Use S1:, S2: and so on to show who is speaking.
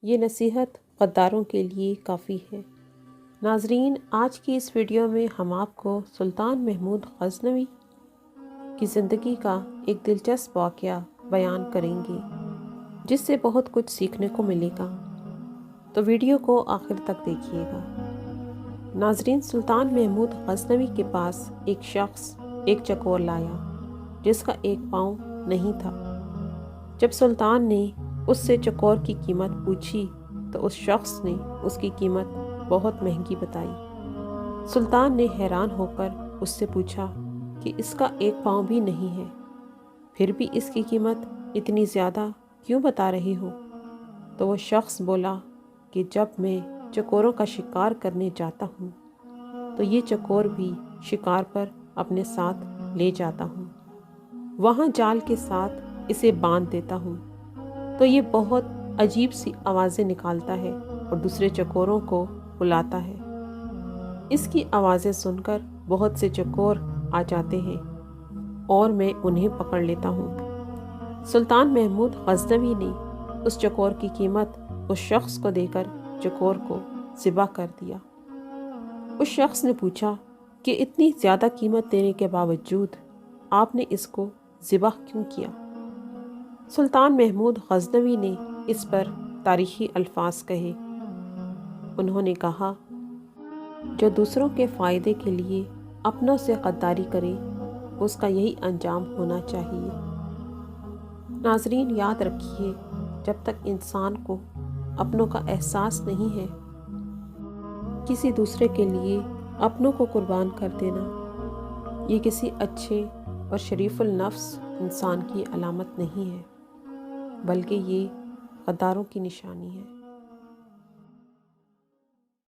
S1: یہ نصیحت غداروں کے لیے کافی ہے۔ ناظرین، آج کی اس ویڈیو میں ہم آپ کو سلطان محمود غزنوی کی زندگی کا ایک دلچسپ واقعہ بیان کریں گے، جس سے بہت کچھ سیکھنے کو ملے گا، تو ویڈیو کو آخر تک دیکھیے گا۔ ناظرین، سلطان محمود غزنوی کے پاس ایک شخص ایک چکور لایا جس کا ایک پاؤں نہیں تھا۔ جب سلطان نے اس سے چکور کی قیمت پوچھی تو اس شخص نے اس کی قیمت بہت مہنگی بتائی۔ سلطان نے حیران ہو کر اس سے پوچھا کہ اس کا ایک پاؤں بھی نہیں ہے، پھر بھی اس کی قیمت اتنی زیادہ کیوں بتا رہے ہو؟ تو وہ شخص بولا کہ جب میں چکوروں کا شکار کرنے جاتا ہوں تو یہ چکور بھی شکار پر اپنے ساتھ لے جاتا ہوں، وہاں جال کے ساتھ اسے باندھ دیتا ہوں تو یہ بہت عجیب سی آوازیں نکالتا ہے اور دوسرے چکوروں کو بلاتا ہے۔ اس کی آوازیں سن کر بہت سے چکور آ جاتے ہیں اور میں انہیں پکڑ لیتا ہوں۔ سلطان محمود غزنوی نے اس چکور کی قیمت اس شخص کو دے کر چکور کو ذبح کر دیا۔ اس شخص نے پوچھا کہ اتنی زیادہ قیمت دینے کے باوجود آپ نے اس کو ذبح کیوں کیا؟ سلطان محمود غزنوی نے اس پر تاریخی الفاظ کہے۔ انہوں نے کہا، جو دوسروں کے فائدے کے لیے اپنوں سے غداری کرے اس کا یہی انجام ہونا چاہیے۔ ناظرین، یاد رکھیے، جب تک انسان کو اپنوں کا احساس نہیں ہے، کسی دوسرے کے لیے اپنوں کو قربان کر دینا یہ کسی اچھے اور شریف النفس انسان کی علامت نہیں ہے، بلکہ یہ غداروں کی نشانی ہے۔